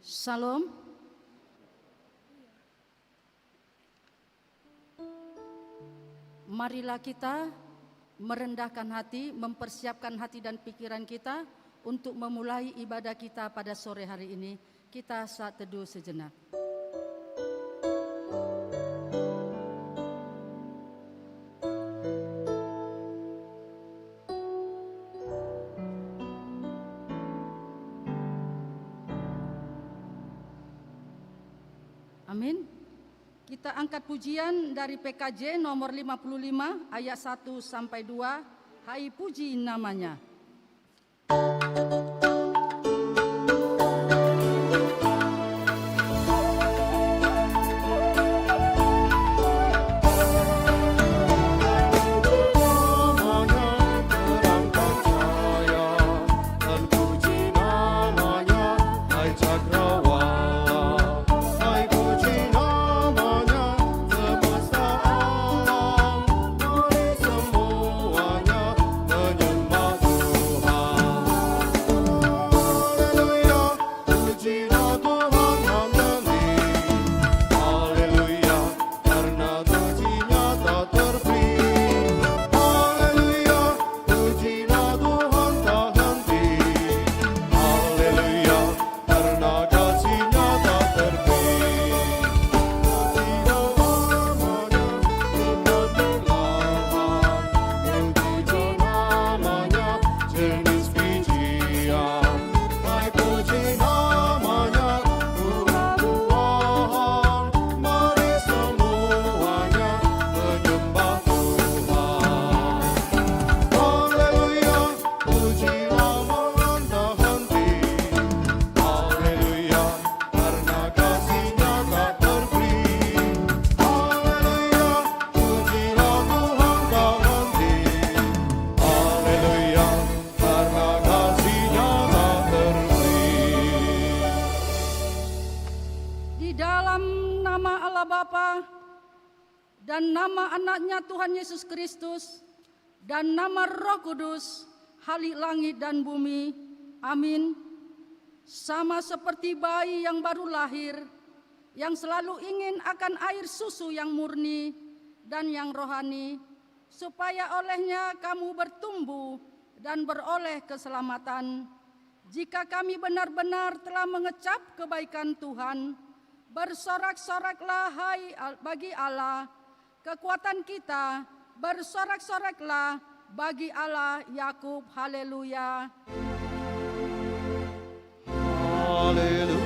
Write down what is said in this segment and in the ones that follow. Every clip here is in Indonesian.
Salam. Marilah kita merendahkan hati, mempersiapkan hati dan pikiran kita untuk memulai ibadah kita pada sore hari ini. Kita saat teduh sejenak. Amin. Kita angkat pujian dari PKJ nomor 55 ayat 1 sampai 2. Hai puji namanya. Dan nama anaknya Tuhan Yesus Kristus, dan nama Roh Kudus, halik langit dan bumi. Amin. Sama seperti bayi yang baru lahir, yang selalu ingin akan air susu yang murni dan yang rohani, supaya olehnya kamu bertumbuh dan beroleh keselamatan. Jika kami benar-benar telah mengecap kebaikan Tuhan, bersorak-soraklah hai bagi Allah, kekuatan kita, bersorak-soraklah bagi Allah Yakub. Haleluya. Haleluya.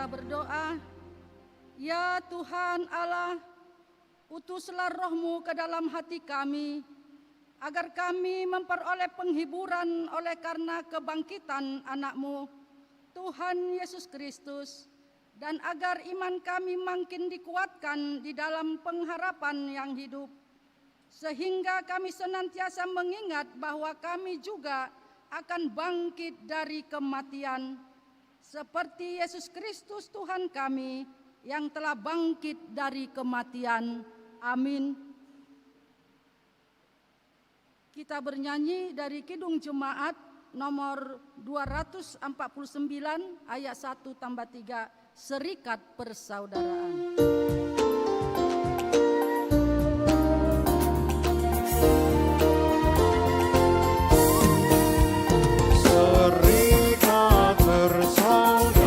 Berdoa, ya Tuhan Allah, utuslah roh-Mu ke dalam hati kami, agar kami memperoleh penghiburan oleh karena kebangkitan anak-Mu, Tuhan Yesus Kristus, dan agar iman kami makin dikuatkan di dalam pengharapan yang hidup, sehingga kami senantiasa mengingat bahwa kami juga akan bangkit dari kematian, seperti Yesus Kristus Tuhan kami yang telah bangkit dari kematian. Amin. Kita bernyanyi dari Kidung Jemaat nomor 249 ayat 1 tambah 3, Serikat Persaudaraan. Bersama-sama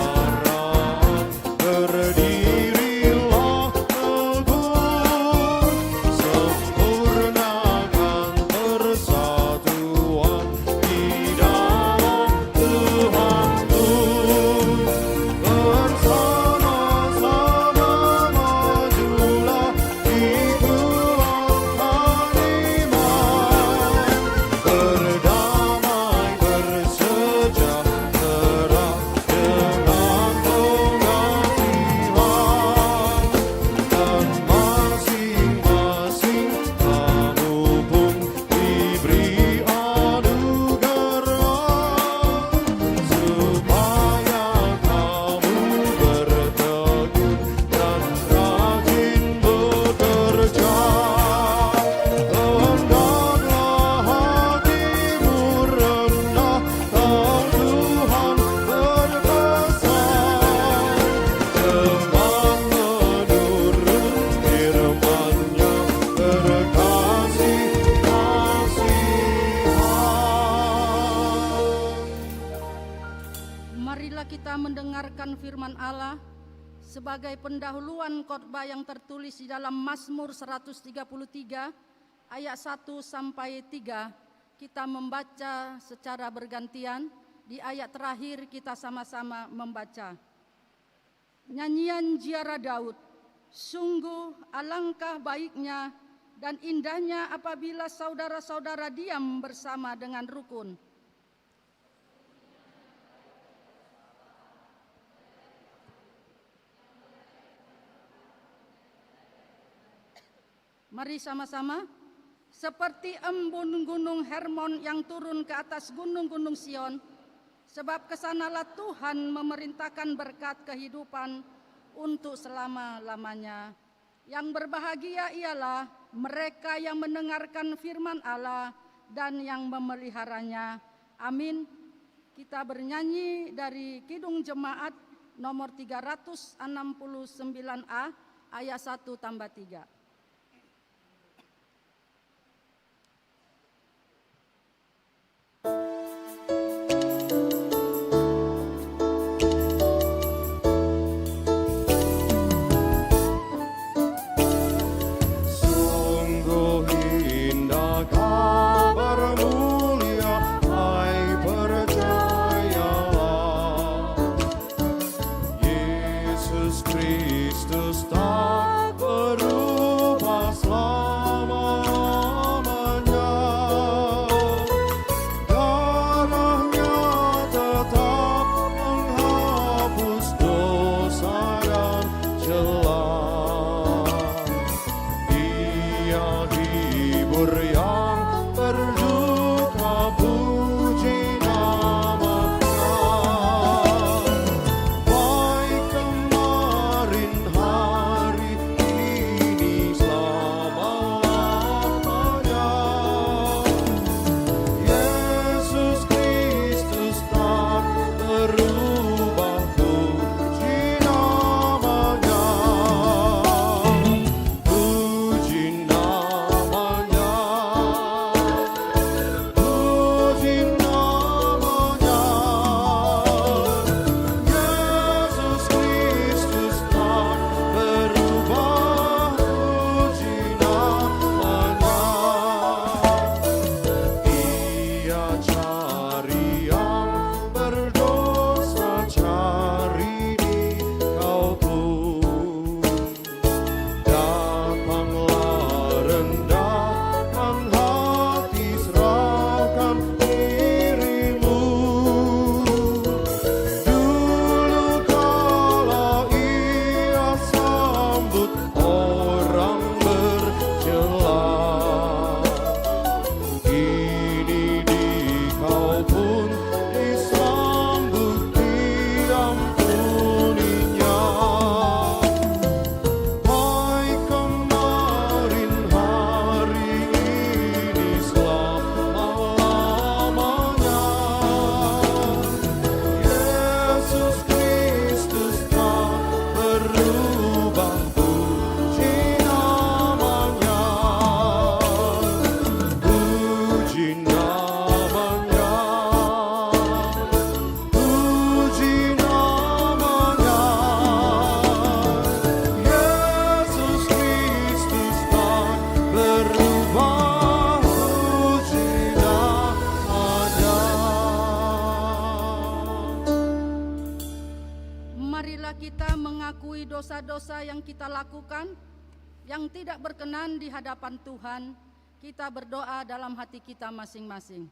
mendengarkan firman Allah sebagai pendahuluan khotbah yang tertulis di dalam Mazmur 133 ayat 1 sampai 3. Kita membaca secara bergantian. Di ayat terakhir kita sama-sama membaca. Nyanyian Ziarah Daud. Sungguh alangkah baiknya dan indahnya apabila saudara-saudara diam bersama dengan rukun. Mari sama-sama. Seperti embun gunung Hermon yang turun ke atas gunung-gunung Sion, sebab kesanalah Tuhan memerintahkan berkat kehidupan untuk selama-lamanya. Yang berbahagia ialah mereka yang mendengarkan firman Allah dan yang memeliharanya. Amin. Kita bernyanyi dari Kidung Jemaat nomor 369A ayat 1 tambah 3. Kristus tak berubah selama-lamanya. Darahnya tetap menghapus dosa dan celah. Dia hibur yang berduka, puji namanya. Baik kemarin, hari ini, selama-lamanya. Yesus Kristus tak berubah, puji namanya. Puji namanya. Puji namanya. Yesus Kristus tak berubah, puji namanya. Ia cari yang berdosa, cari di kau pun. Datanglah, rendahkan hati, serahkan dirimu. Dulu kala ia sambut orang bercela, kini di kau pun disambut, diampuninya. Baik kemarin, hari ini, selama-lamanya. Yesus Kristus tak berubah, puji namanya. Puji namanya. Puji namanya. Yesus Kristus tak berubah, puji namanya. Marilah kita mengakui dosa-dosa yang kita lakukan yang tidak berkenan di hadapan Tuhan. Kita berdoa dalam hati kita masing-masing.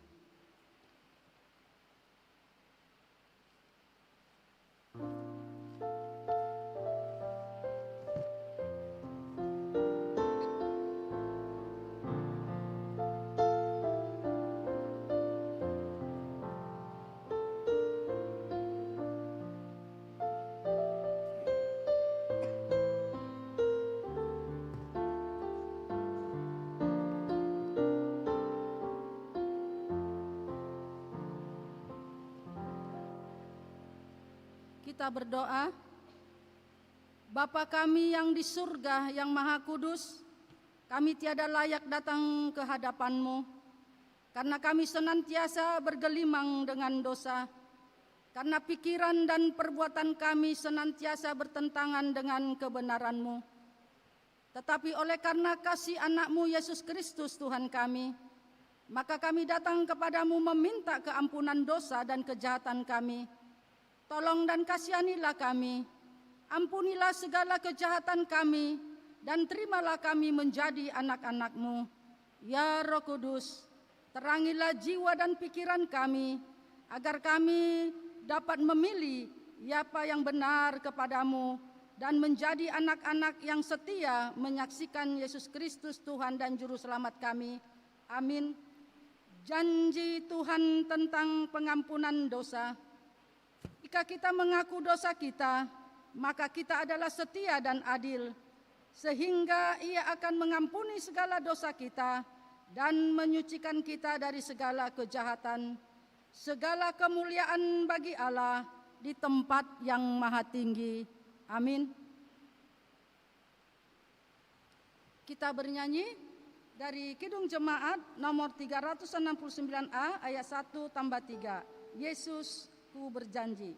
Kita berdoa. Bapa kami yang di surga yang maha kudus, kami tiada layak datang ke hadapan-Mu, karena kami senantiasa bergelimang dengan dosa. karena pikiran dan perbuatan kami senantiasa bertentangan dengan kebenaran-Mu. Tetapi oleh karena kasih anak-Mu Yesus Kristus Tuhan kami, maka kami datang kepadamu meminta keampunan dosa dan kejahatan kami. Tolong dan kasihanilah kami, ampunilah segala kejahatan kami, dan terimalah kami menjadi anak-anak-Mu. Ya Roh Kudus, terangilah jiwa dan pikiran kami, agar kami dapat memilih apa yang benar kepadamu, dan menjadi anak-anak yang setia menyaksikan Yesus Kristus Tuhan dan Juru Selamat kami. Amin. Janji Tuhan tentang pengampunan dosa. Jika kita mengaku dosa kita, maka kita adalah setia dan adil, sehingga Ia akan mengampuni segala dosa kita dan menyucikan kita dari segala kejahatan. Segala kemuliaan bagi Allah di tempat yang maha tinggi. Amin. Kita bernyanyi dari Kidung Jemaat nomor 369A ayat 1 tambah 3. Yesus ku berjanji.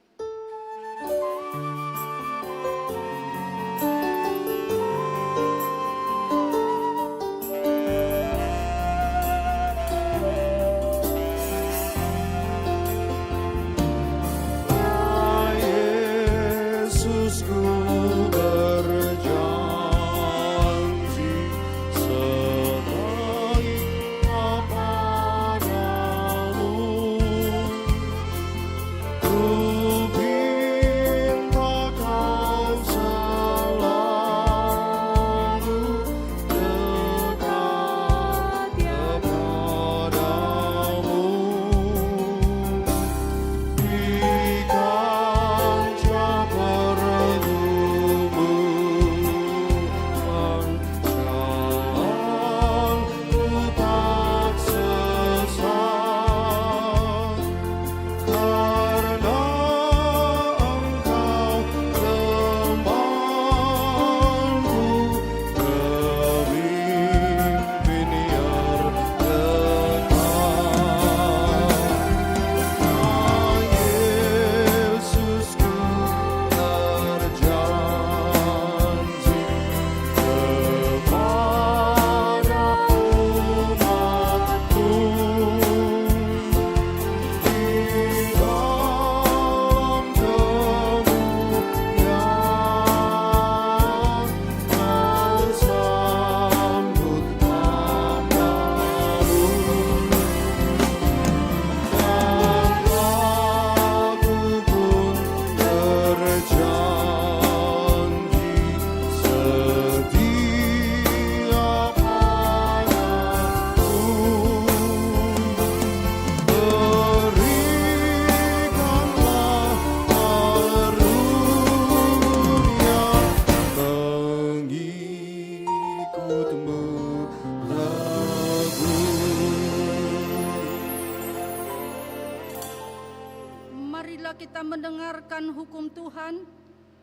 Kita mendengarkan hukum Tuhan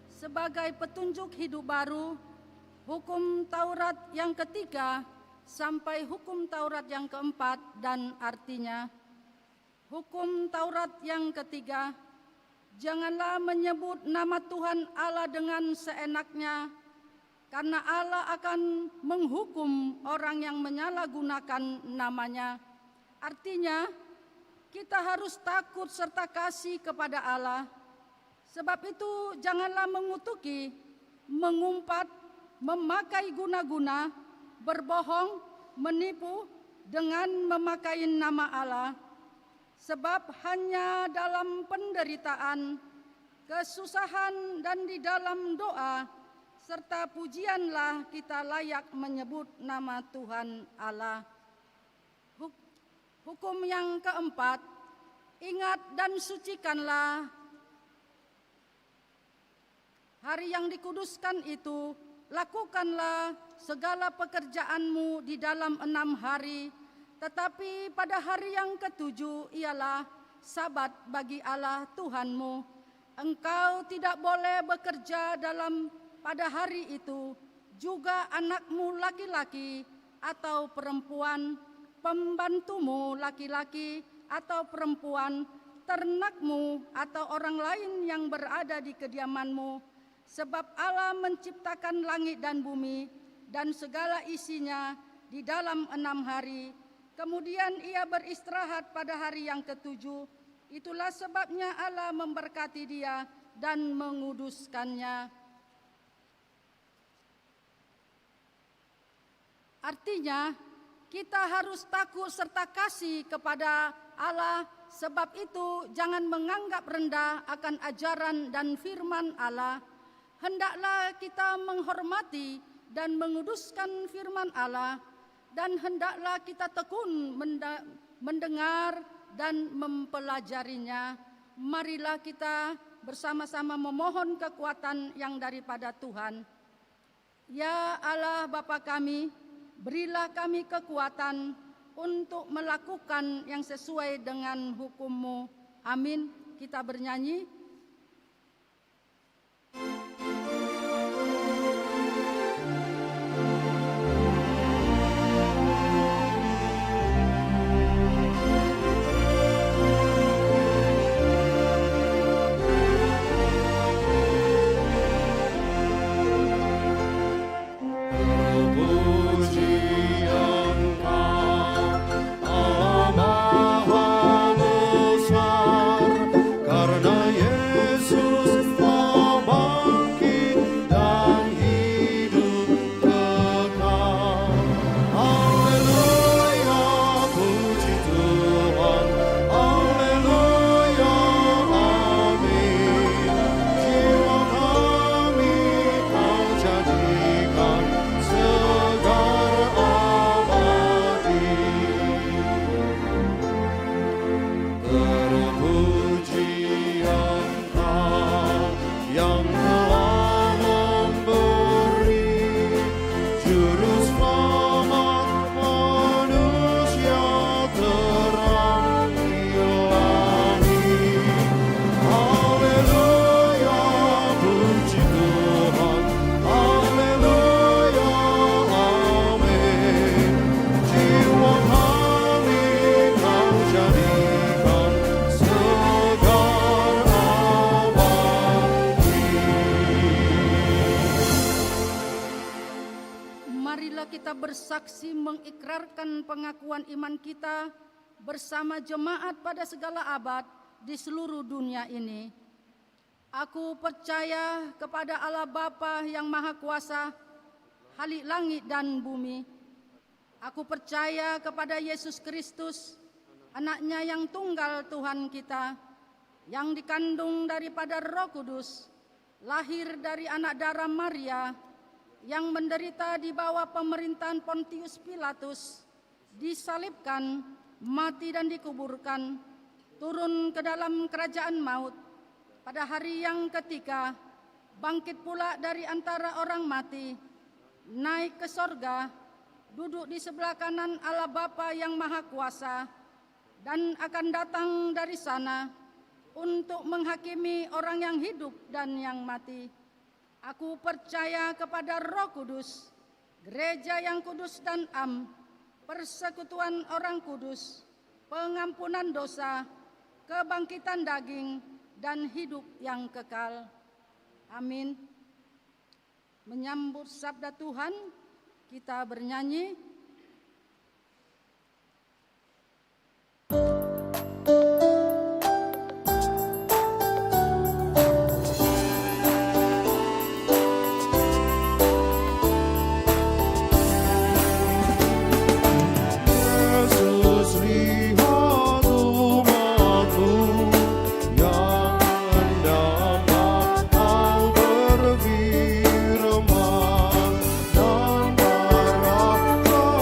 sebagai petunjuk hidup baru, hukum Taurat yang ketiga sampai hukum Taurat yang keempat, dan artinya. Hukum Taurat yang ketiga, janganlah menyebut nama Tuhan Allah dengan seenaknya, karena Allah akan menghukum orang yang menyalahgunakan namanya. Artinya, kita harus takut serta kasih kepada Allah. Sebab itu janganlah mengutuki, mengumpat, memakai guna-guna, berbohong, menipu dengan memakai nama Allah. Sebab hanya dalam penderitaan, kesusahan, dan di dalam doa serta pujianlah kita layak menyebut nama Tuhan Allah. Hukum yang keempat, ingat dan sucikanlah hari yang dikuduskan itu, lakukanlah segala pekerjaanmu di dalam 6 hari, tetapi pada hari yang ke-7 ialah Sabat bagi Allah Tuhanmu. Engkau tidak boleh bekerja pada hari itu, juga anakmu laki-laki atau perempuan, pembantumu laki-laki atau perempuan, ternakmu atau orang lain yang berada di kediamanmu, sebab Allah menciptakan langit dan bumi dan segala isinya di dalam 6 hari. Kemudian ia beristirahat pada hari yang ketujuh. Itulah sebabnya Allah memberkati dia dan menguduskannya. Artinya, kita harus takut serta kasih kepada Allah. Sebab itu jangan menganggap rendah akan ajaran dan firman Allah. Hendaklah kita menghormati dan menguduskan firman Allah, dan hendaklah kita tekun mendengar dan mempelajarinya. Marilah kita bersama-sama memohon kekuatan yang daripada Tuhan. Ya Allah Bapa kami, berilah kami kekuatan untuk melakukan yang sesuai dengan hukum-Mu. Amin. Kita bernyanyi. Bersaksi mengikrarkan pengakuan iman kita bersama jemaat pada segala abad di seluruh dunia ini. Aku percaya kepada Allah Bapa yang Maha Kuasa, Khalik langit dan bumi. Aku percaya kepada Yesus Kristus, Anak-Nya yang tunggal Tuhan kita, yang dikandung daripada Roh Kudus, lahir dari anak darah Maria, yang menderita di bawah pemerintahan Pontius Pilatus, disalibkan, mati dan dikuburkan, turun ke dalam kerajaan maut, pada hari yang ketiga, bangkit pula dari antara orang mati, naik ke sorga, duduk di sebelah kanan Allah Bapa yang Maha Kuasa, dan akan datang dari sana untuk menghakimi orang yang hidup dan yang mati. Aku percaya kepada Roh Kudus, gereja yang kudus dan am, persekutuan orang kudus, pengampunan dosa, kebangkitan daging, dan hidup yang kekal. Amin. Menyambut sabda Tuhan, kita bernyanyi. Dan darah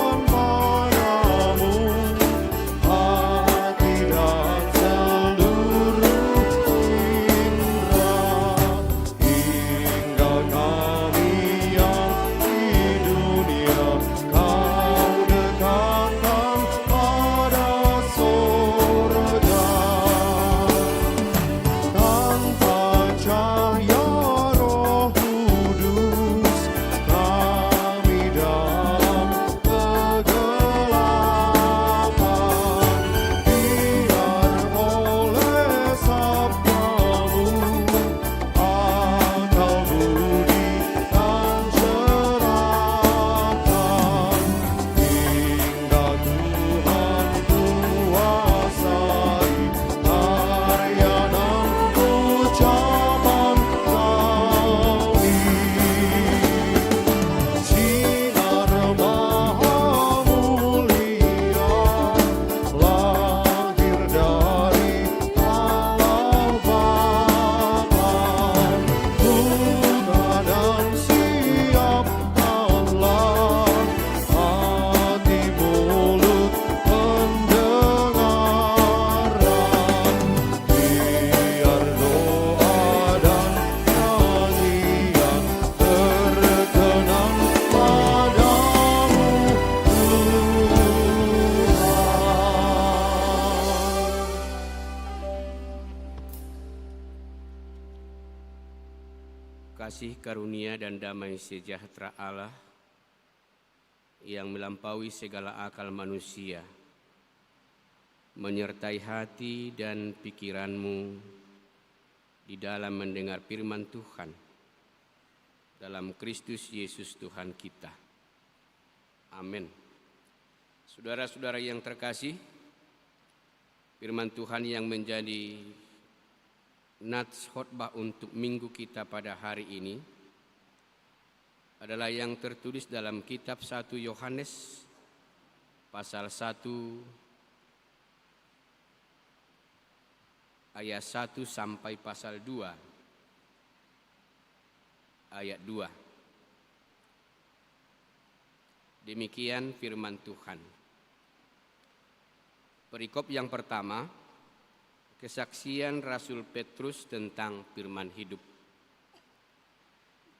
kasih karunia dan damai sejahtera Allah yang melampaui segala akal manusia menyertai hati dan pikiranmu di dalam mendengar firman Tuhan dalam Kristus Yesus Tuhan kita. Amin. Saudara-saudara yang terkasih, firman Tuhan yang menjadi nats khotbah untuk minggu kita pada hari ini adalah yang tertulis dalam kitab 1 Yohanes pasal 1 ayat 1 sampai pasal 2 ayat 2. Demikian firman Tuhan. Perikop yang pertama, kesaksian Rasul Petrus tentang firman hidup.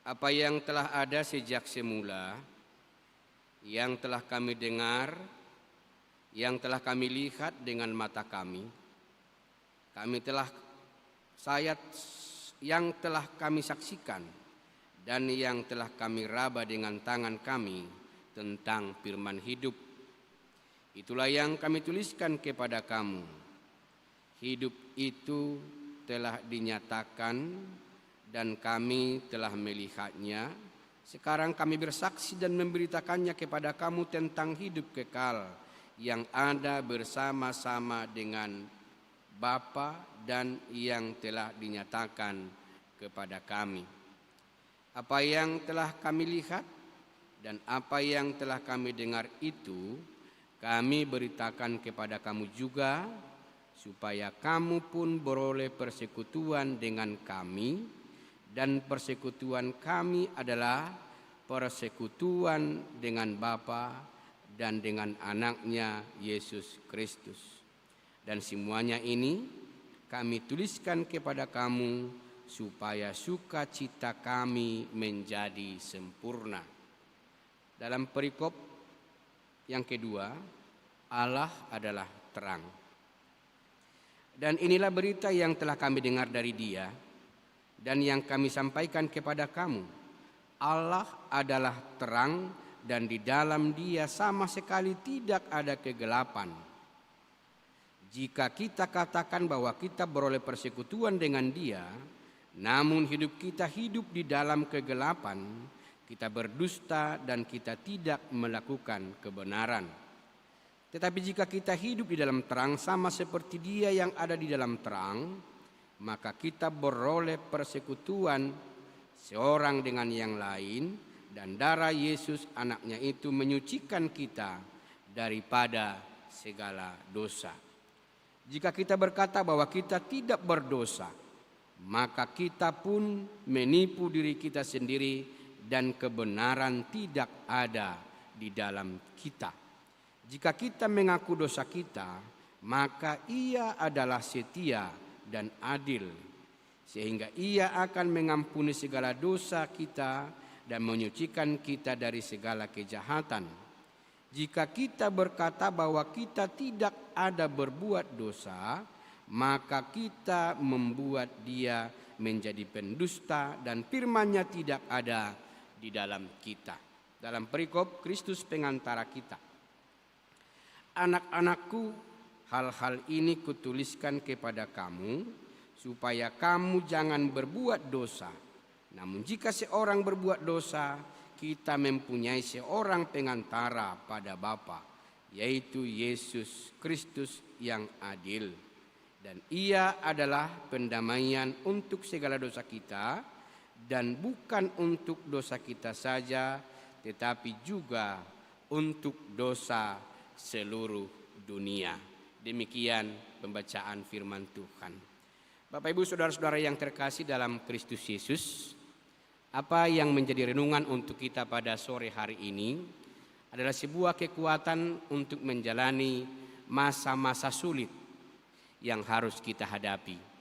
Apa yang telah ada sejak semula, yang telah kami dengar, yang telah kami lihat dengan mata kami yang telah kami saksikan, dan yang telah kami raba dengan tangan kami tentang firman hidup. Itulah yang kami tuliskan kepada kamu. Hidup itu telah dinyatakan dan kami telah melihatnya. Sekarang kami bersaksi dan memberitakannya kepada kamu tentang hidup kekal yang ada bersama-sama dengan Bapa dan yang telah dinyatakan kepada kami. Apa yang telah kami lihat dan apa yang telah kami dengar itu kami beritakan kepada kamu juga, supaya kamu pun beroleh persekutuan dengan kami, dan persekutuan kami adalah persekutuan dengan Bapa dan dengan anaknya Yesus Kristus. Dan semuanya ini kami tuliskan kepada kamu supaya sukacita kami menjadi sempurna. Dalam perikop yang kedua, Allah adalah terang. Dan inilah berita yang telah kami dengar dari Dia dan yang kami sampaikan kepada kamu. Allah adalah terang dan di dalam Dia sama sekali tidak ada kegelapan. Jika kita katakan bahwa kita beroleh persekutuan dengan Dia, namun hidup kita hidup di dalam kegelapan, kita berdusta dan kita tidak melakukan kebenaran. Tetapi jika kita hidup di dalam terang sama seperti Dia yang ada di dalam terang, maka kita beroleh persekutuan seorang dengan yang lain, dan darah Yesus anaknya itu menyucikan kita daripada segala dosa. Jika kita berkata bahwa kita tidak berdosa, maka kita pun menipu diri kita sendiri dan kebenaran tidak ada di dalam kita. Jika kita mengaku dosa kita, maka Ia adalah setia dan adil, sehingga Ia akan mengampuni segala dosa kita dan menyucikan kita dari segala kejahatan. Jika kita berkata bahwa kita tidak ada berbuat dosa, maka kita membuat Dia menjadi pendusta dan firman-Nya tidak ada di dalam kita. Dalam perikop Kristus pengantara kita. Anak-anakku, hal-hal ini kutuliskan kepada kamu, supaya kamu jangan berbuat dosa. Namun jika seorang berbuat dosa, kita mempunyai seorang pengantara pada Bapa, yaitu Yesus Kristus yang adil. Dan Ia adalah pendamaian untuk segala dosa kita, dan bukan untuk dosa kita saja, tetapi juga untuk dosa seluruh dunia. Demikian pembacaan firman Tuhan. Bapak Ibu saudara-saudara yang terkasih dalam Kristus Yesus, apa yang menjadi renungan untuk kita pada sore hari ini adalah sebuah kekuatan untuk menjalani masa-masa sulit yang harus kita hadapi.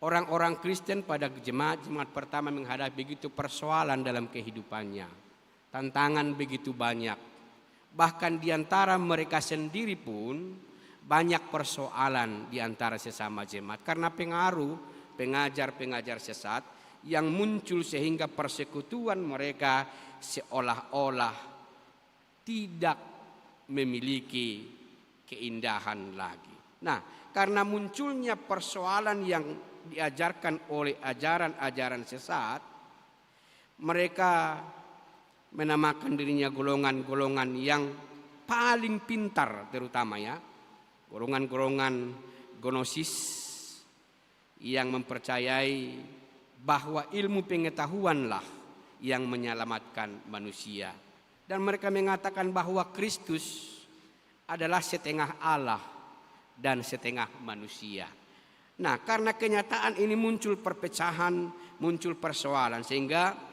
Orang-orang Kristen pada jemaat pertama menghadapi begitu persoalan dalam kehidupannya. Tantangan begitu banyak. Bahkan di antara mereka sendiri pun banyak persoalan di antara sesama jemaat. Karena pengaruh pengajar-pengajar sesat yang muncul sehingga persekutuan mereka seolah-olah tidak memiliki keindahan lagi. Nah, karena munculnya persoalan yang diajarkan oleh ajaran-ajaran sesat, mereka menamakan dirinya golongan-golongan yang paling pintar, terutama ya, golongan-golongan gnosis yang mempercayai bahwa ilmu pengetahuanlah yang menyelamatkan manusia. Dan mereka mengatakan bahwa Kristus adalah setengah Allah dan setengah manusia. Nah, karena kenyataan ini muncul perpecahan, muncul persoalan, sehingga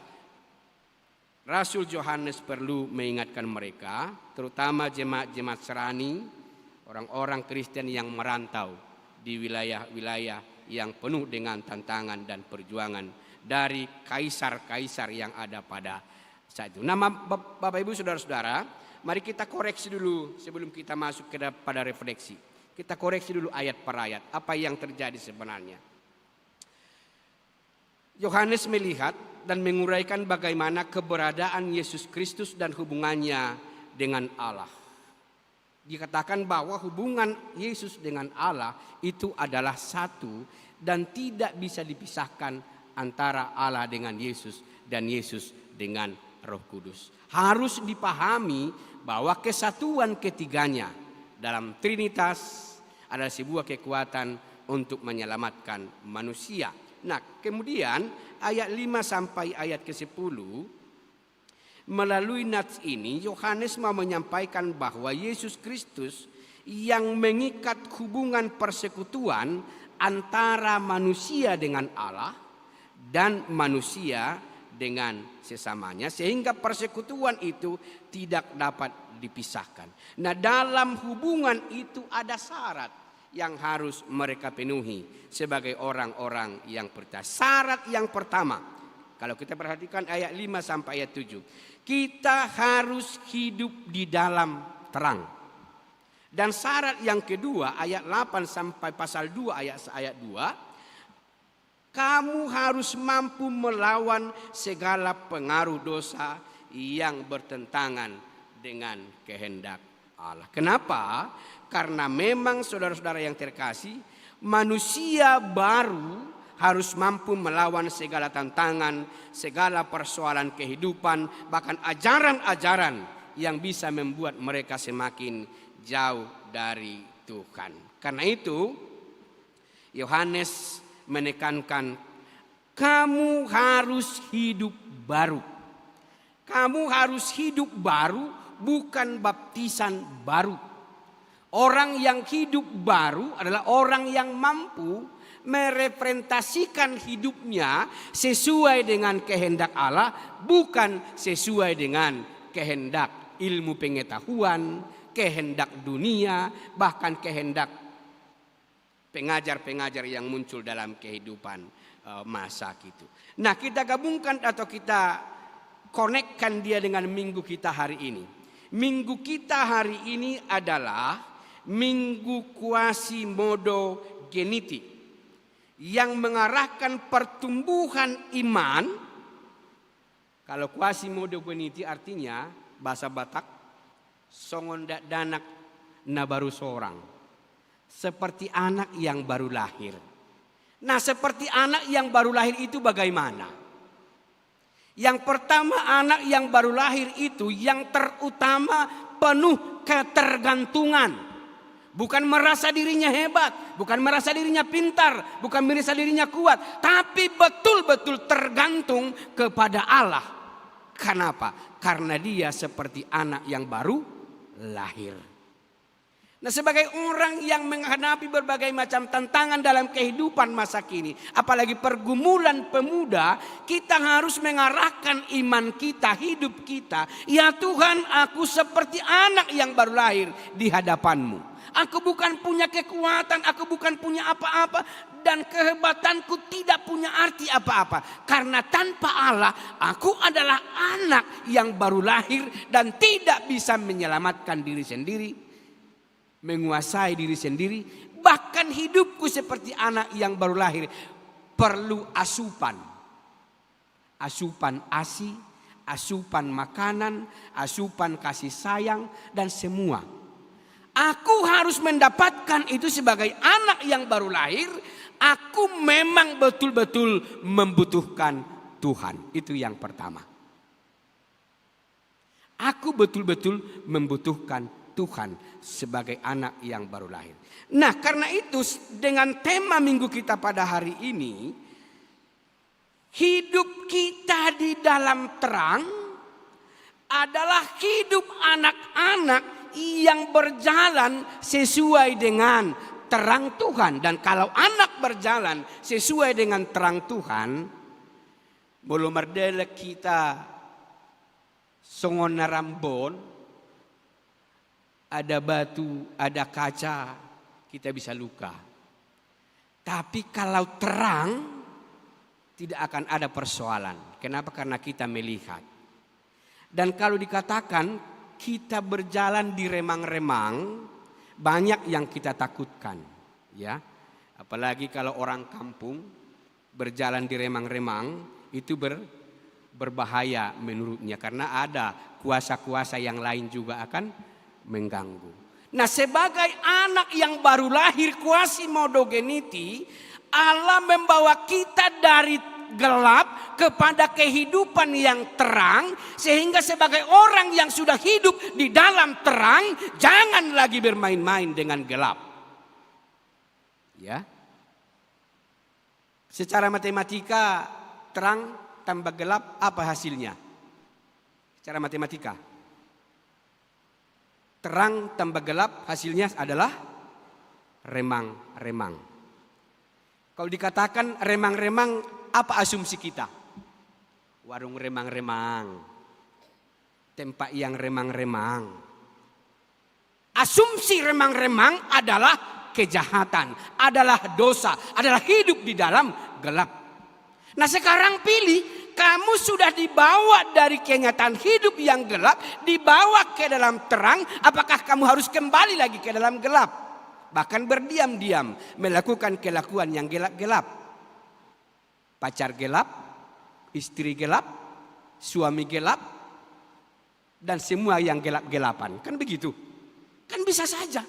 Rasul Yohanes perlu mengingatkan mereka, terutama jemaat-jemaat Serani, orang-orang Kristen yang merantau di wilayah-wilayah yang penuh dengan tantangan dan perjuangan dari kaisar-kaisar yang ada pada saat itu. Nah, Bapak Ibu Saudara-saudara, mari kita koreksi dulu sebelum kita masuk pada refleksi. Kita koreksi dulu ayat per ayat, apa yang terjadi sebenarnya. Yohanes melihat dan menguraikan bagaimana keberadaan Yesus Kristus dan hubungannya dengan Allah. Dikatakan bahwa hubungan Yesus dengan Allah itu adalah satu dan tidak bisa dipisahkan antara Allah dengan Yesus dan Yesus dengan Roh Kudus. Harus dipahami bahwa kesatuan ketiganya dalam Trinitas adalah sebuah kekuatan untuk menyelamatkan manusia. Nah, kemudian ayat 5 sampai ayat ke-10, melalui nats ini Yohanes mau menyampaikan bahwa Yesus Kristus yang mengikat hubungan persekutuan antara manusia dengan Allah dan manusia dengan sesamanya, sehingga persekutuan itu tidak dapat dipisahkan. Nah, dalam hubungan itu ada syarat yang harus mereka penuhi sebagai orang-orang yang percaya. Syarat yang pertama, kalau kita perhatikan ayat 5 sampai ayat 7, kita harus hidup di dalam terang. Dan syarat yang kedua, ayat 8 sampai pasal 2 ayat 2, kamu harus mampu melawan segala pengaruh dosa yang bertentangan dengan kehendak Allah. Kenapa? Karena memang saudara-saudara yang terkasih, manusia baru harus mampu melawan segala tantangan, segala persoalan kehidupan, bahkan ajaran-ajaran yang bisa membuat mereka semakin jauh dari Tuhan. Karena itu, Yohanes menekankan, kamu harus hidup baru. Kamu harus hidup baru, bukan baptisan baru. Orang yang hidup baru adalah orang yang mampu merepresentasikan hidupnya sesuai dengan kehendak Allah, bukan sesuai dengan kehendak ilmu pengetahuan, kehendak dunia, bahkan kehendak pengajar-pengajar yang muncul dalam kehidupan masa itu. Nah, kita gabungkan atau kita konekkan dia dengan minggu kita hari ini. Minggu kita hari ini adalah Minggu Quasimodo Geniti yang mengarahkan pertumbuhan iman. Kalau Quasimodo Geniti artinya bahasa Batak, songondak danak na baru seorang, seperti anak yang baru lahir. Nah, seperti anak yang baru lahir itu bagaimana? Yang pertama, anak yang baru lahir itu yang terutama penuh ketergantungan. Bukan merasa dirinya hebat, bukan merasa dirinya pintar, bukan merasa dirinya kuat, tapi betul-betul tergantung kepada Allah. Kenapa? Karena dia seperti anak yang baru lahir. Nah, sebagai orang yang menghadapi berbagai macam tantangan dalam kehidupan masa kini, apalagi pergumulan pemuda, kita harus mengarahkan iman kita, hidup kita. Ya Tuhan, aku seperti anak yang baru lahir di hadapan-Mu. Aku bukan punya kekuatan, aku bukan punya apa-apa, dan kehebatanku tidak punya arti apa-apa. Karena tanpa Allah, aku adalah anak yang baru lahir dan tidak bisa menyelamatkan diri sendiri, menguasai diri sendiri. Bahkan hidupku seperti anak yang baru lahir, perlu asupan, asupan ASI, asupan makanan, asupan kasih sayang, dan semua. Aku harus mendapatkan itu sebagai anak yang baru lahir. Aku memang betul-betul membutuhkan Tuhan. Itu yang pertama. Aku betul-betul membutuhkan Tuhan sebagai anak yang baru lahir. Nah, karena itu dengan tema minggu kita pada hari ini, hidup kita di dalam terang adalah hidup anak-anak yang berjalan sesuai dengan terang Tuhan. Dan kalau anak berjalan sesuai dengan terang Tuhan, belum merdeka kita songon narambon, ada batu, ada kaca, kita bisa luka. Tapi kalau terang, tidak akan ada persoalan. Kenapa? Karena kita melihat. Dan kalau dikatakan kita berjalan di remang-remang, banyak yang kita takutkan, ya. Apalagi kalau orang kampung berjalan di remang-remang, itu berbahaya menurutnya, karena ada kuasa-kuasa yang lain juga akan mengganggu. Nah, sebagai anak yang baru lahir Quasimodo-Geniti, Allah membawa kita dari gelap kepada kehidupan yang terang, sehingga sebagai orang yang sudah hidup di dalam terang, jangan lagi bermain-main dengan gelap. Ya. Secara matematika, terang tambah gelap apa hasilnya? Secara matematika, terang tambah gelap hasilnya adalah remang-remang. Kalau dikatakan remang-remang, apa asumsi kita? Warung remang-remang, tempat yang remang-remang. Asumsi remang-remang adalah kejahatan, adalah dosa, adalah hidup di dalam gelap. Nah, sekarang pilih, kamu sudah dibawa dari kenyataan hidup yang gelap, dibawa ke dalam terang. Apakah kamu harus kembali lagi ke dalam gelap? Bahkan berdiam-diam melakukan kelakuan yang gelap-gelap. Pacar gelap, istri gelap, suami gelap, dan semua yang gelap-gelapan. Kan begitu? Kan bisa saja.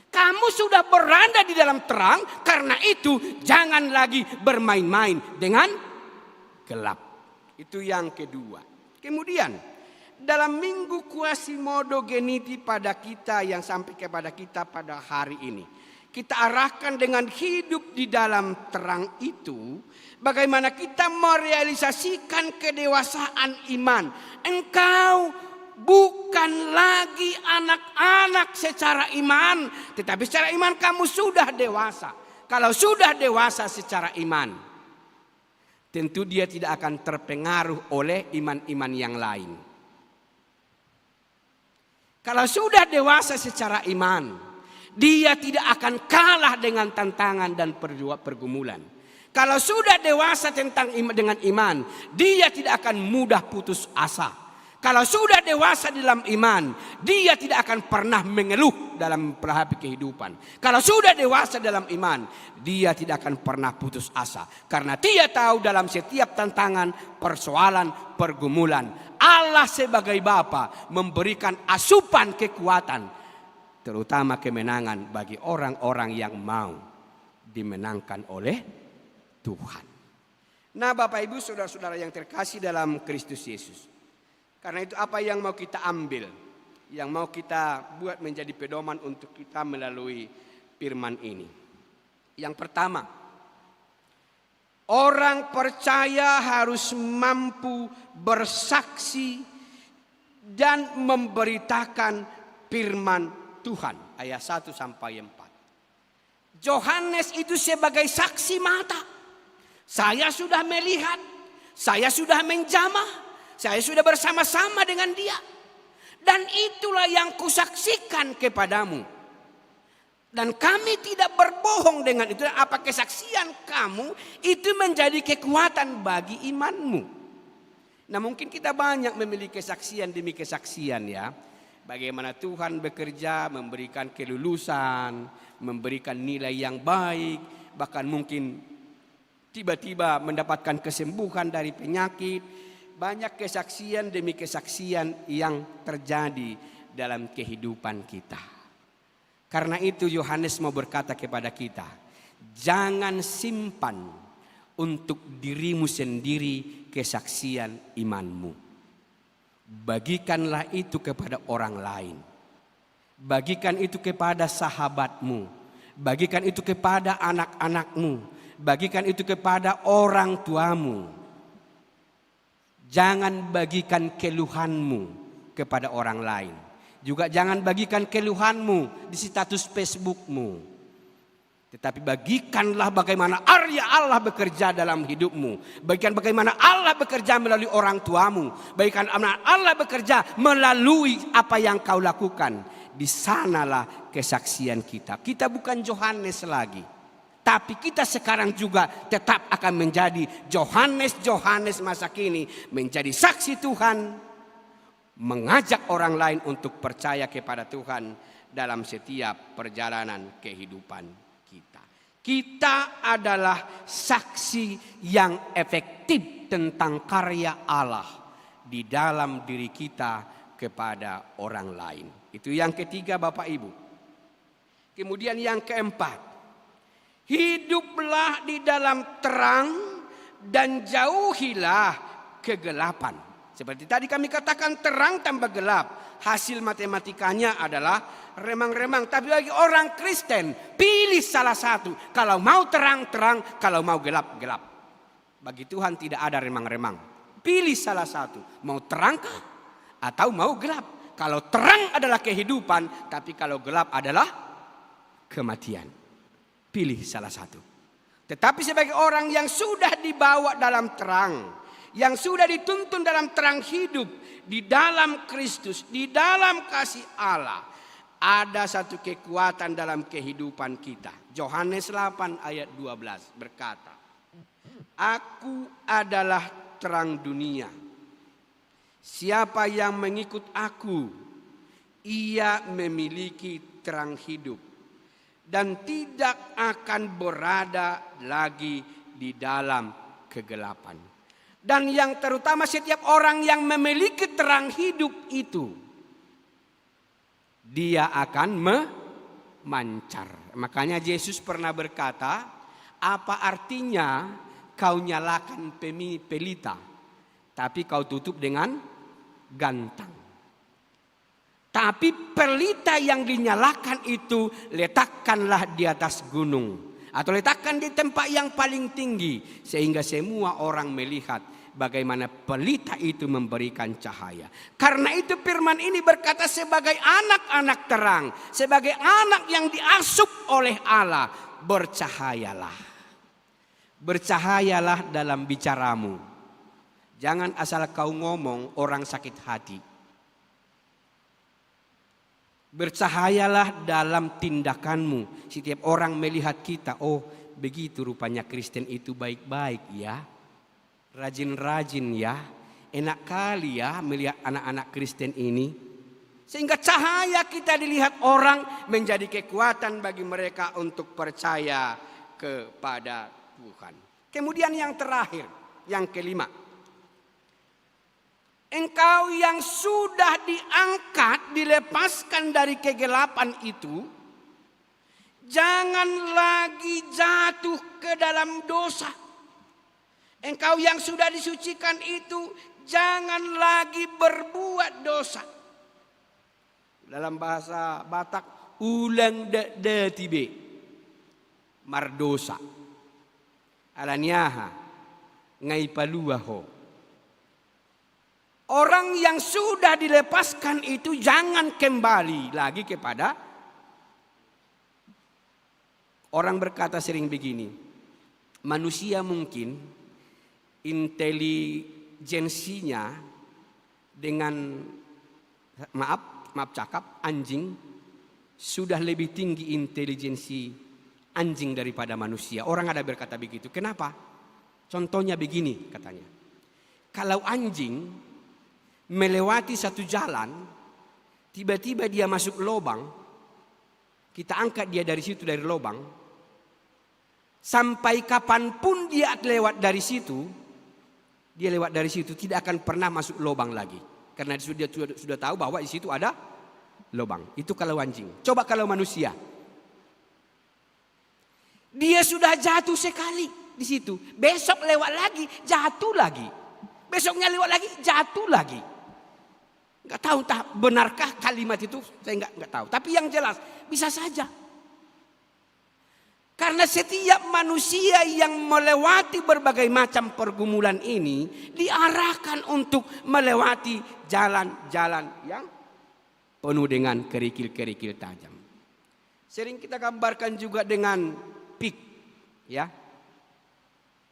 Kamu sudah berada di dalam terang, karena itu jangan lagi bermain-main dengan gelap. Itu yang kedua. Kemudian dalam minggu Quasimodo-Geniti pada kita yang sampai kepada kita pada hari ini, kita arahkan dengan hidup di dalam terang itu, bagaimana kita merealisasikan kedewasaan iman. Engkau bukan lagi anak-anak secara iman, tetapi secara iman kamu sudah dewasa. Kalau sudah dewasa secara iman, tentu dia tidak akan terpengaruh oleh iman-iman yang lain. Kalau sudah dewasa secara iman, dia tidak akan kalah dengan tantangan dan pergumulan. Kalau sudah dewasa dengan iman, dia tidak akan mudah putus asa. Kalau sudah dewasa dalam iman, dia tidak akan pernah mengeluh dalam menghadapi kehidupan. Kalau sudah dewasa dalam iman, dia tidak akan pernah putus asa. Karena dia tahu dalam setiap tantangan, persoalan, pergumulan, Allah sebagai Bapa memberikan asupan kekuatan, terutama kemenangan bagi orang-orang yang mau dimenangkan oleh Tuhan. Nah, Bapak Ibu, saudara-saudara yang terkasih dalam Kristus Yesus, karena itu apa yang mau kita ambil, yang mau kita buat menjadi pedoman untuk kita melalui firman ini. Yang pertama, orang percaya harus mampu bersaksi dan memberitakan firman Tuhan. Ayat 1 sampai 4. Yohanes itu sebagai saksi mata. Saya sudah melihat, saya sudah menjamah, saya sudah bersama-sama dengan dia. Dan itulah yang kusaksikan kepadamu. Dan kami tidak berbohong dengan itu. Apa kesaksian kamu itu menjadi kekuatan bagi imanmu. Nah, mungkin kita banyak memiliki kesaksian demi kesaksian, ya. Bagaimana Tuhan bekerja, memberikan kelulusan, memberikan nilai yang baik, bahkan mungkin tiba-tiba mendapatkan kesembuhan dari penyakit. Banyak kesaksian demi kesaksian yang terjadi dalam kehidupan kita. Karena itu Yohanes mau berkata kepada kita, jangan simpan untuk dirimu sendiri kesaksian imanmu. Bagikanlah itu kepada orang lain. Bagikan itu kepada sahabatmu. Bagikan itu kepada anak-anakmu. Bagikan itu kepada orang tuamu. Jangan bagikan keluhanmu kepada orang lain. Juga jangan bagikan keluhanmu di status Facebookmu. Tetapi bagikanlah bagaimana karya Allah bekerja dalam hidupmu. Bagikan bagaimana Allah bekerja melalui orang tuamu. Bagikan Allah bekerja melalui apa yang kau lakukan. Di sanalah kesaksian kita. Kita bukan Yohanes lagi. Tapi kita sekarang juga tetap akan menjadi Yohanes masa kini. Menjadi saksi Tuhan. Mengajak orang lain untuk percaya kepada Tuhan dalam setiap perjalanan kehidupan. Kita adalah saksi yang efektif tentang karya Allah di dalam diri kita kepada orang lain. Itu yang ketiga Bapak Ibu. Kemudian yang keempat, hiduplah di dalam terang dan jauhilah kegelapan. Seperti tadi kami katakan terang tambah gelap. Hasil matematikanya adalah remang-remang. Tapi bagi orang Kristen, pilih salah satu. Kalau mau terang, terang. Kalau mau gelap, gelap. Bagi Tuhan tidak ada remang-remang. Pilih salah satu. Mau terang atau mau gelap. Kalau terang adalah kehidupan, tapi kalau gelap adalah kematian. Pilih salah satu. Tetapi sebagai orang yang sudah dibawa dalam terang, yang sudah dituntun dalam terang hidup, di dalam Kristus, di dalam kasih Allah, ada satu kekuatan dalam kehidupan kita. Yohanes 8 ayat 12 berkata, Aku adalah terang dunia. Siapa yang mengikut aku, ia memiliki terang hidup dan tidak akan berada lagi di dalam kegelapan. Dan yang terutama setiap orang yang memiliki terang hidup itu, dia akan memancar. Makanya Yesus pernah berkata, apa artinya kau nyalakan pelita, tapi kau tutup dengan gantang. Tapi pelita yang dinyalakan itu letakkanlah di atas gunung. Atau letakkan di tempat yang paling tinggi. Sehingga semua orang melihat bagaimana pelita itu memberikan cahaya. Karena itu firman ini berkata sebagai anak-anak terang. Sebagai anak yang diasup oleh Allah. Bercahayalah. Bercahayalah dalam bicaramu. Jangan asal kau ngomong orang sakit hati. Bercahayalah dalam tindakanmu. Setiap orang melihat kita, oh begitu rupanya Kristen itu baik-baik ya. Rajin-rajin ya. Enak kali ya melihat anak-anak Kristen ini. Sehingga cahaya kita dilihat orang menjadi kekuatan bagi mereka untuk percaya kepada Tuhan. Kemudian yang terakhir, yang kelima. Engkau yang sudah diangkat, dilepaskan dari kegelapan itu, jangan lagi jatuh ke dalam dosa. Engkau yang sudah disucikan itu, jangan lagi berbuat dosa. Dalam bahasa Batak, ulang da tibe, mardosa. Alanyaha, ngai paluaho. Orang yang sudah dilepaskan itu jangan kembali lagi kepada. Orang berkata sering begini, manusia mungkin intelijensinya dengan maaf cakap anjing sudah lebih tinggi intelijensi anjing daripada manusia. Orang ada berkata begitu. Kenapa? Contohnya begini katanya. Kalau anjing melewati satu jalan, tiba-tiba dia masuk lubang, kita angkat dia dari situ dari lubang. Sampai kapanpun dia lewat dari situ, tidak akan pernah masuk lubang lagi. Karena dia sudah tahu bahwa di situ ada lubang. Itu kalau anjing. Coba kalau manusia. Dia sudah jatuh sekali di situ. Besok lewat lagi, jatuh lagi. Besoknya lewat lagi, jatuh lagi. Nggak tahu entah benarkah kalimat itu, saya nggak tahu. Tapi yang jelas bisa saja. Karena setiap manusia yang melewati berbagai macam pergumulan ini diarahkan untuk melewati jalan-jalan yang penuh dengan kerikil-kerikil tajam. Sering kita gambarkan juga dengan pik, ya.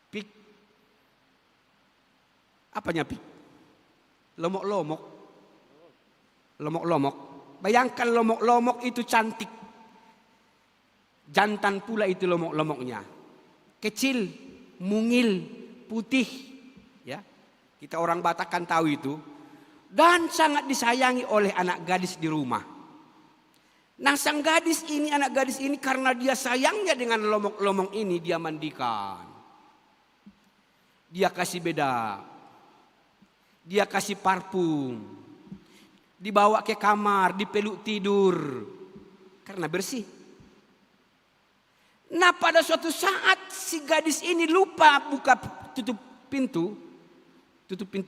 Pik. Apanya pik? Lomok-lomok. Lomok-lomok. Bayangkan lomok-lomok itu cantik. Jantan pula itu lomok-lomoknya. Kecil, mungil, putih. Ya, kita orang Batak kan tahu itu. Dan sangat disayangi oleh anak gadis di rumah. Nah sang gadis ini, anak gadis ini karena dia sayangnya dengan lomok-lomok ini, dia mandikan. Dia kasih bedak. Dia kasih parfum. Dibawa ke kamar, dipeluk tidur. Karena bersih. Nah pada suatu saat si gadis ini lupa tutup pintu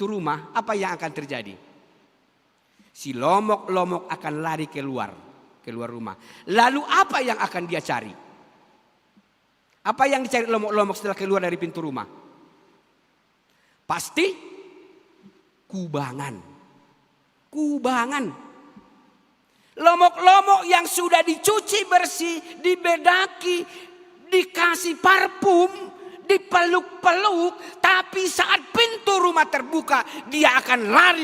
rumah, apa yang akan terjadi? Si lomok-lomok akan lari keluar rumah. Lalu apa yang akan dia cari? Apa yang dicari lomok-lomok setelah keluar dari pintu rumah? Pasti kubangan. Lomok-lomok yang sudah dicuci bersih, dibedaki, dikasih parfum, dipeluk-peluk, tapi saat pintu rumah terbuka, dia akan lari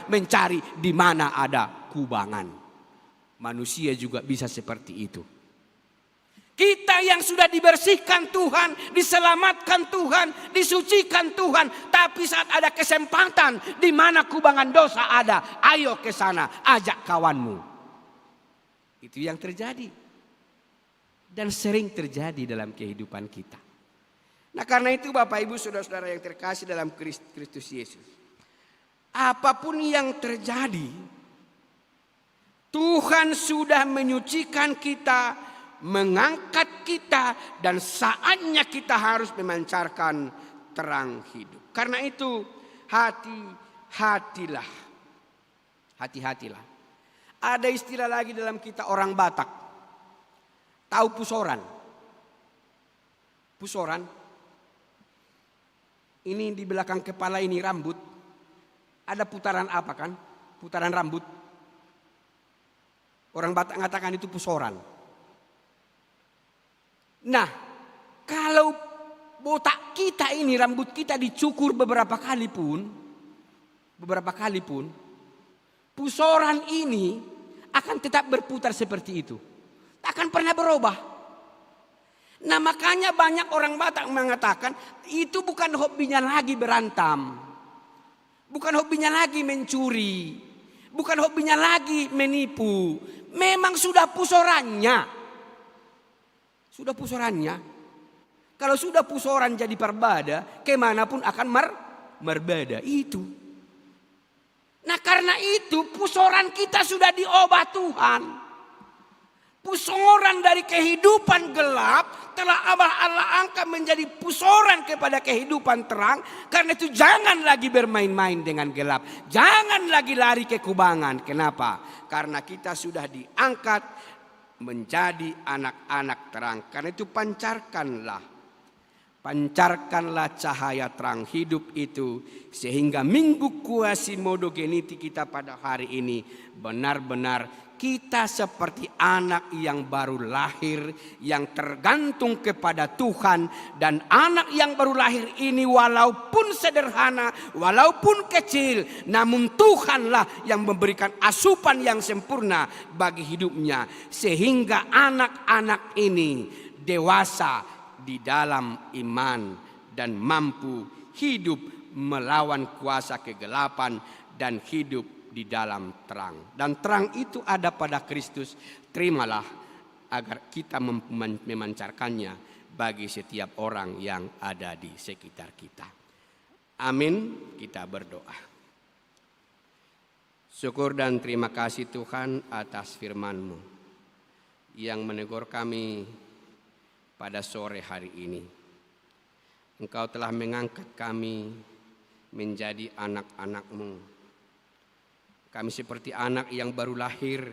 mencari di mana ada kubangan. Manusia juga bisa seperti itu. Kita yang sudah dibersihkan Tuhan, diselamatkan Tuhan, disucikan Tuhan, tapi saat ada kesempatan di mana kubangan dosa ada, ayo ke sana, ajak kawanmu. Itu yang terjadi. Dan sering terjadi dalam kehidupan kita. Nah karena itu Bapak Ibu Saudara-saudara yang terkasih dalam Kristus Yesus. Apapun yang terjadi, Tuhan sudah menyucikan kita, mengangkat kita, dan saatnya kita harus memancarkan terang hidup. Karena itu hati-hatilah. Ada istilah lagi dalam kita orang Batak. Tahu pusoran? Pusoran. Ini di belakang kepala ini rambut. Ada putaran apa kan? Putaran rambut. Orang Batak mengatakan itu pusoran. Nah, kalau botak kita ini, rambut kita dicukur beberapa kali pun, pusoran ini akan tetap berputar seperti itu. Akan pernah berubah. Nah makanya banyak orang Batak mengatakan itu bukan hobinya lagi berantem. Bukan hobinya lagi mencuri. Bukan hobinya lagi menipu. Memang sudah pusorannya. Kalau sudah pusoran jadi perbada, kemanapun akan merbada. Itu. Nah karena itu pusoran kita sudah diubah Tuhan. Pusoran dari kehidupan gelap telah Allah angkat menjadi pusoran kepada kehidupan terang. Karena itu jangan lagi bermain-main dengan gelap. Jangan lagi lari ke kubangan. Kenapa? Karena kita sudah diangkat menjadi anak-anak terang. Karena itu pancarkanlah cahaya terang hidup itu. Sehingga minggu Quasimodo Geniti kita pada hari ini benar-benar kita seperti anak yang baru lahir, yang tergantung kepada Tuhan. Dan anak yang baru lahir ini walaupun sederhana, walaupun kecil, namun Tuhanlah yang memberikan asupan yang sempurna bagi hidupnya. Sehingga anak-anak ini dewasa di dalam iman dan mampu hidup melawan kuasa kegelapan dan hidup di dalam terang. Dan terang itu ada pada Kristus. Terimalah agar kita memancarkannya bagi setiap orang yang ada di sekitar kita. Amin. Kita berdoa. Syukur dan terima kasih Tuhan atas firman-Mu yang menegur kami pada sore hari ini. Engkau telah mengangkat kami menjadi anak-anak-Mu. Kami seperti anak yang baru lahir,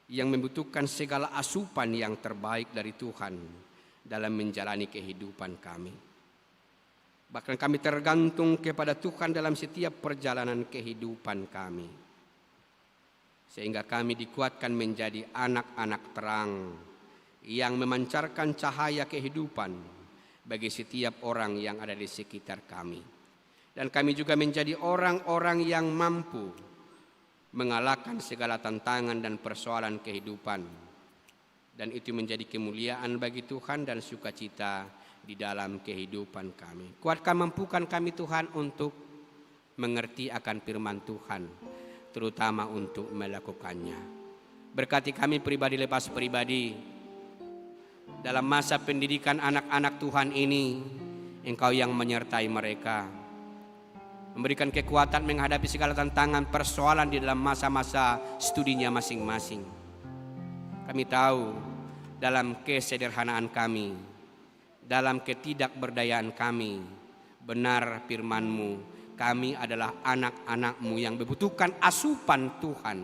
yang membutuhkan segala asupan yang terbaik dari Tuhan dalam menjalani kehidupan kami. Bahkan kami tergantung kepada Tuhan dalam setiap perjalanan kehidupan kami. Sehingga kami dikuatkan menjadi anak-anak terang yang memancarkan cahaya kehidupan bagi setiap orang yang ada di sekitar kami. Dan kami juga menjadi orang-orang yang mampu mengalahkan segala tantangan dan persoalan kehidupan. Dan itu menjadi kemuliaan bagi Tuhan dan sukacita di dalam kehidupan kami. Kuatkan, mampukan kami Tuhan untuk mengerti akan firman Tuhan, terutama untuk melakukannya. Berkati kami pribadi lepas pribadi dalam masa pendidikan anak-anak Tuhan ini. Engkau yang menyertai mereka, memberikan kekuatan menghadapi segala tantangan persoalan di dalam masa-masa studinya masing-masing. Kami tahu dalam kesederhanaan kami, dalam ketidakberdayaan kami, benar firman-Mu, kami adalah anak-anak-Mu yang membutuhkan asupan Tuhan,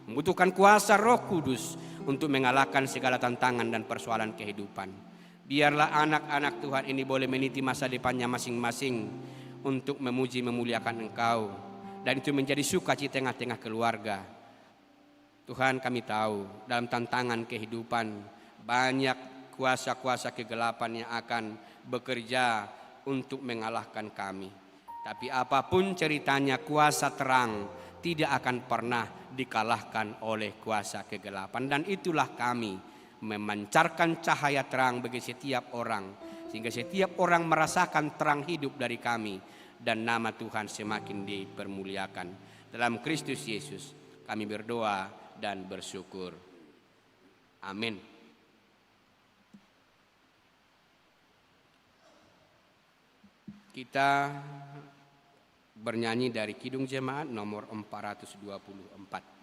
membutuhkan kuasa Roh Kudus untuk mengalahkan segala tantangan dan persoalan kehidupan. Biarlah anak-anak Tuhan ini boleh meniti masa depannya masing-masing untuk memuji memuliakan Engkau, dan itu menjadi sukacita tengah-tengah keluarga. Tuhan, kami tahu dalam tantangan kehidupan banyak kuasa-kuasa kegelapan yang akan bekerja untuk mengalahkan kami. Tapi apapun ceritanya, kuasa terang tidak akan pernah dikalahkan oleh kuasa kegelapan. Dan itulah kami memancarkan cahaya terang bagi setiap orang, sehingga setiap orang merasakan terang hidup dari kami, dan nama Tuhan semakin dipermuliakan. Dalam Kristus Yesus kami berdoa dan bersyukur. Amin. Kita bernyanyi dari Kidung Jemaat nomor 424.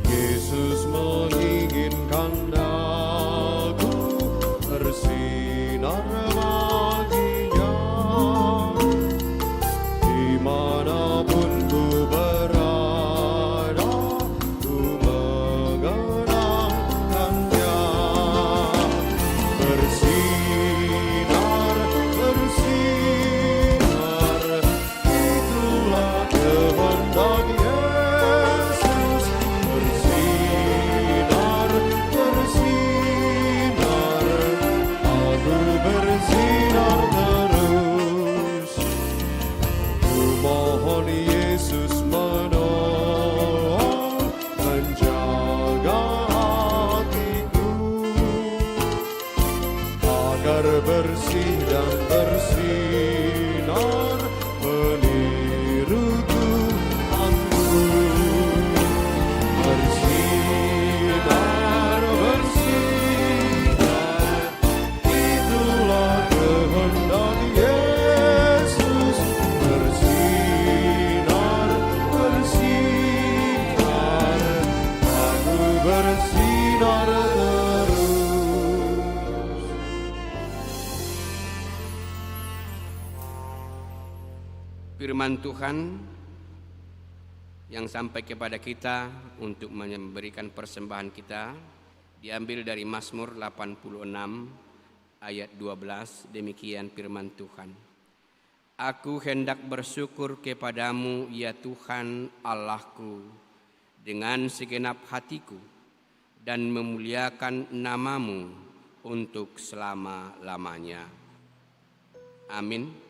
Yesus menginginkan aku bersinar baginya, dimanapun ku berada, ku mengenangkannya. Bersinar, bersinar, itulah kehendak Yesus. Bersinar, bersinar, aku bersinar terus. Ku mohon Yesus menolong, menjaga hatiku, agar bersih dan bersinar meniru Tuhanku. Bersinar, bersinar, itulah kehendak Yesus. Bersinar, bersinar, aku bersinar terus. Firman Tuhan yang sampai kepada kita untuk memberikan persembahan kita diambil dari Mazmur 86 ayat 12. Demikian firman Tuhan. Aku hendak bersyukur kepadamu ya Tuhan Allahku dengan segenap hatiku, dan memuliakan namamu untuk selama-lamanya. Amin.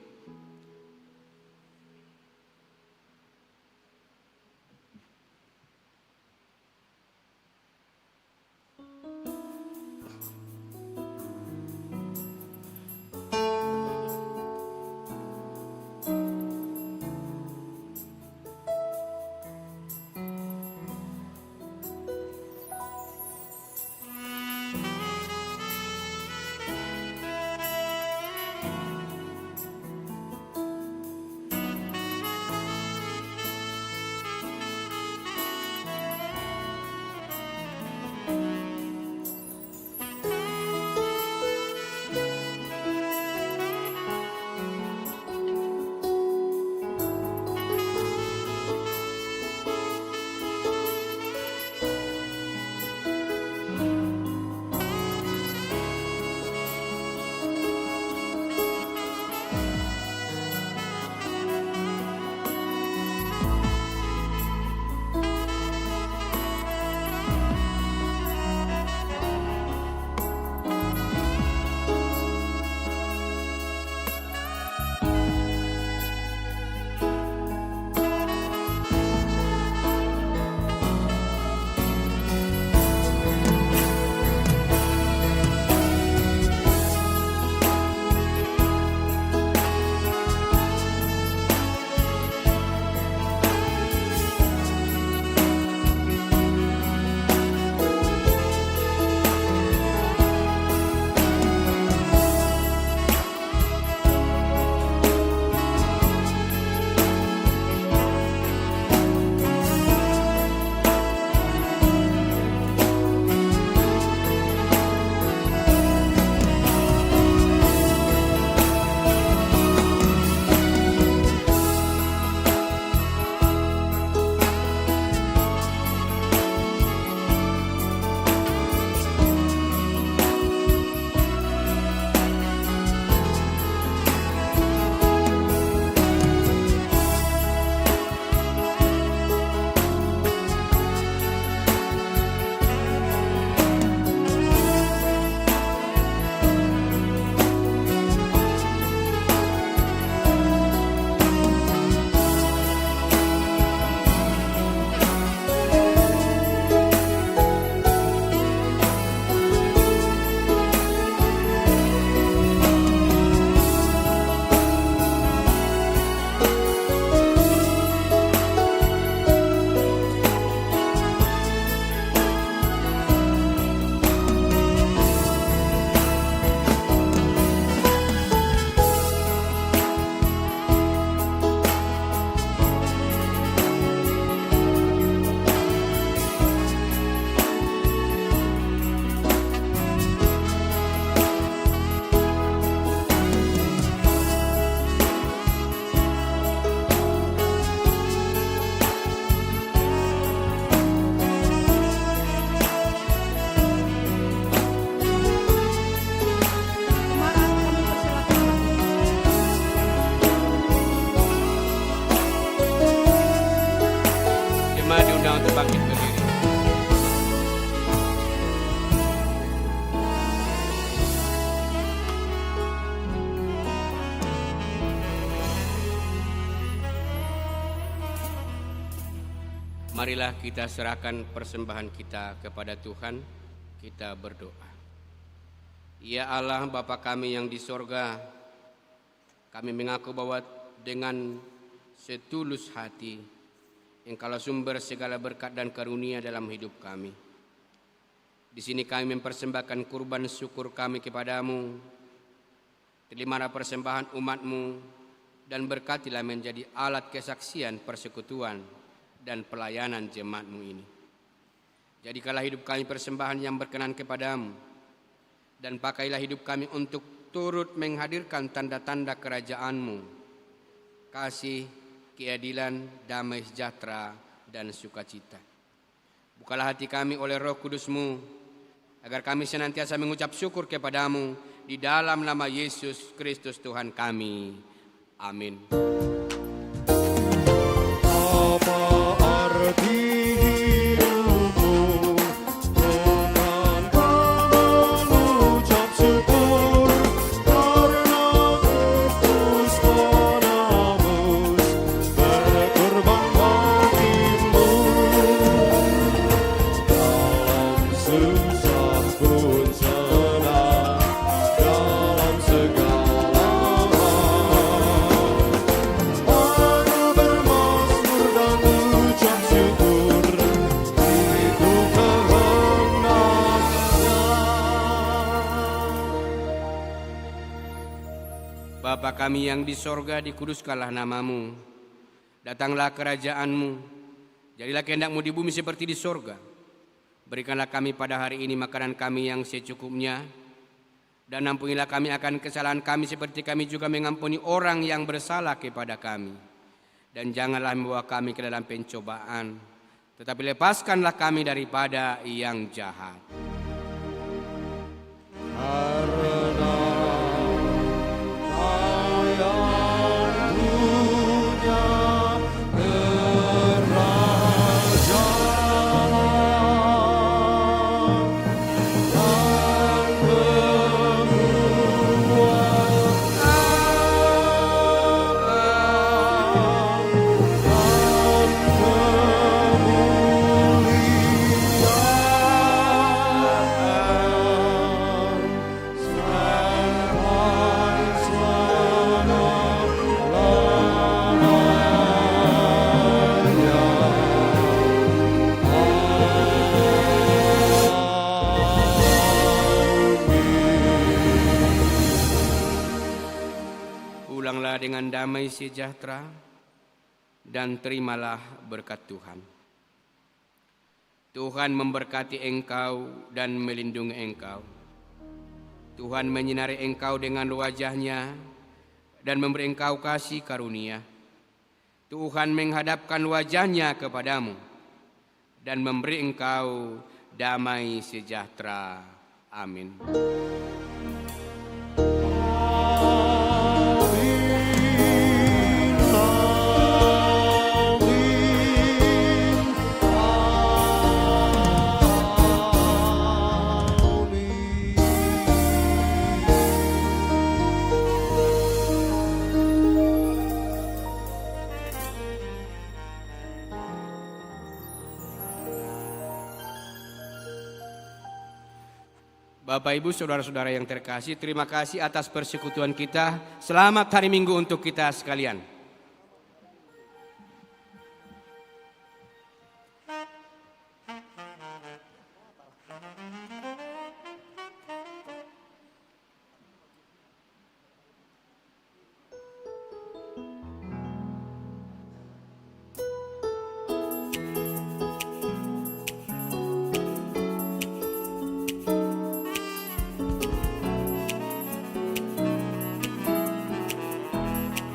Marilah kita serahkan persembahan kita kepada Tuhan, kita berdoa. Ya Allah Bapa kami yang di sorga, kami mengaku bahwa dengan setulus hati Engkaulah sumber segala berkat dan karunia dalam hidup kami. Di sini kami mempersembahkan kurban syukur kami kepadamu. Terimalah persembahan umat-Mu dan berkatilah menjadi alat kesaksian persekutuan dan pelayanan jemaat-Mu ini. Jadikanlah hidup kami persembahan yang berkenan kepadamu, dan pakailah hidup kami untuk turut menghadirkan tanda-tanda kerajaan-Mu, kasih, keadilan, damai sejahtera, dan sukacita. Bukalah hati kami oleh Roh Kudus-Mu, agar kami senantiasa mengucap syukur kepadamu di dalam nama Yesus Kristus Tuhan kami. Amin. Apa arti hidupmu? Bukankah mengucap syukur karena Kristus penebus berkorban bagimu. Dalam susah pun senang, dalam segala hal aku bermazmur dan ucap syukur, itu kehendaknya. Bapa kami yang di sorga, dikuduskanlah namamu. Datanglah kerajaan-Mu. Jadilah kehendak-Mu di bumi seperti di sorga. Berikanlah kami pada hari ini makanan kami yang secukupnya. Dan ampunilah kami akan kesalahan kami seperti kami juga mengampuni orang yang bersalah kepada kami. Dan janganlah membawa kami ke dalam pencobaan, tetapi lepaskanlah kami daripada yang jahat. Karena Kau yang punya kerajaan dan Pulanglah dengan damai sejahtera dan terimalah berkat Tuhan. Tuhan memberkati engkau dan melindungi engkau. Tuhan menyinari engkau dengan wajah-Nya dan memberi engkau kasih karunia. Tuhan menghadapkan wajah-Nya kepadamu dan memberi engkau damai sejahtera. Amin. Bapak, Ibu, Saudara-saudara yang terkasih, terima kasih atas persekutuan kita. Selamat hari Minggu untuk kita sekalian.